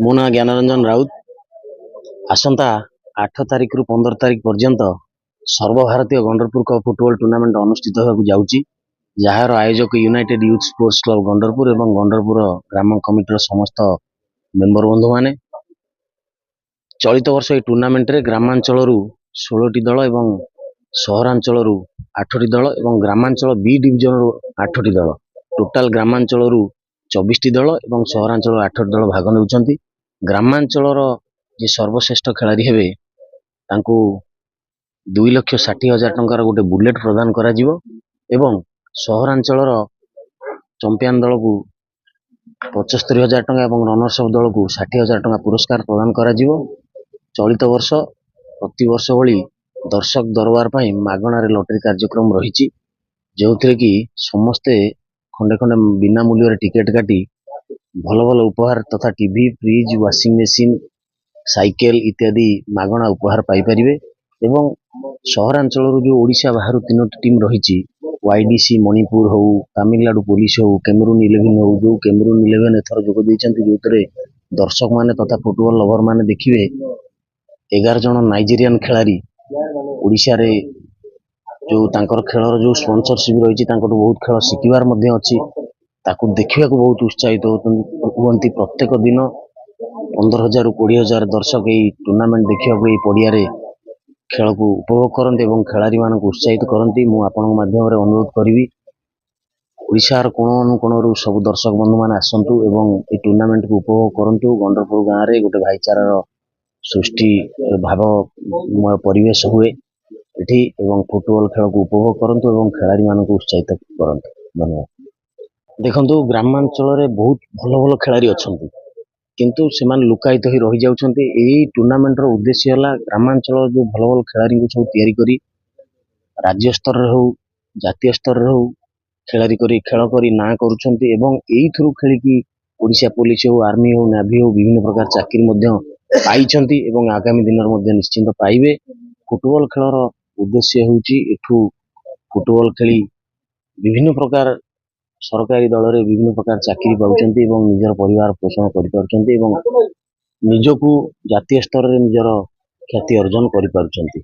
मो ना ज्ञानरंजन राउत। आसंता 8 तारिख रु 15 तारिख पर्यंत सर्वभारतीय गंडरपुर कप फुटबॉल टूर्नामेंट अनुष्ठित होगा जाउची, जार आयोजक यूनाइटेड यूथ स्पोर्ट्स क्लब गंडरपुर एवं गंडरपुर ग्राम कमिटर समस्त मेंबर बंधु माने चलित वर्ष ये टूर्नामेंट रे ग्रामांचल 16 दल एवं सहरांचल 8 दल एवं ग्रामांचल बी डिविजन 8 दल टोटाल ग्रामांचल 24 दल एवं सहरांचल 8 दल भाग नेउछंती। ग्रामांचल जे सर्वश्रेष्ठ खिलाड़ी हेबे तांको 2,60,000 टंकार गोटे बुलेट प्रदान करा जिवो एवं सहरांचल चंपियन दल को 75,000 टंका एवं रनर्स अप दल को 60,000 टंका पुरस्कार प्रदान करा जिवो। चलित वर्ष प्रति वर्ष भली दर्शक दरबार पाई मागणारे लॉटरी कार्यक्रम रही जो थे कि समस्ते खंडे खंडे बिना मूल्य टिकेट काटी भल भल उपहार तथा TV fridge washing machine cycle इत्यादि मागणा उपहार पाई परिबे। एवं सहरांचल जो ओडिशा बाहर 3टी टीम रही वाईडीसी मणिपुर हो तमिलनाडु पुलिस हो कैमरून 11 हो जो कैमरून 11 एथर जोग देइछन्ति जो दर्शक माने तथा फुटबॉल लवर माने देखिबे 11 जन नाइजेरियन खिलाड़ी ओडिशा रे जो तांकर खेलर जो स्पॉन्सरशिप रही बहुत खेल शिखिबार मध्य अछि ताकू देखिबा को बहुत उत्साहित होती। प्रत्येक दिन 15,000 रु 20,000 दर्शक ये टूर्नामेंट देखिबा को पड़िया रे खेल को उपभोग करते और खिलाड़ी मान को उत्साहित करती। मु आपन माध्यम रे अनुरोध करी ओडिशार कोण अनुकोण सब दर्शक बंधु मान आसतु एवं ये टूर्नामेंट को उपभोग करंतु। गंडरपुर गाँव रे गोटे भाईचारार सृष्टि भावमय परिवेश हुए एठी एवं फुटबॉल खेल को उपभोग करंतु एवं खिलाड़ी मान को उत्साहित करंतु। धन्यवाद। देखंतु ग्रामांचल रे बहुत भल भल खिलाड़ी अछंती किंतु सेमान लुकायित हो रही जाउछंती। एही टूर्नामेंट रो उद्देश्य हला ग्रामांचल जो भल भल खिलाड़ी को सब तैयारी करी राज्य स्तर रे हो जातीय स्तर रे हो खिलाड़ी करी खेल करी ना करूछंती एवं एही थ्रू खेली की ओडिशा पुलिस हो आर्मी हो नेवी हो विभिन्न प्रकार चाकरी मध्य पाइछंती एवं आगामी दिन मध्य निश्चिंत पाइबे। फुटबॉल खेलर उद्देश्य होउची एठू फुटबॉल खेली विभिन्न प्रकार सरकारी दल रे विभिन्न प्रकार चाकरी पाउछंती एवं निजर परिवार पोषण करि पारुछंती एवं निजको जातीय स्तर रे निजर ख्याति अर्जन करि पारुछंती।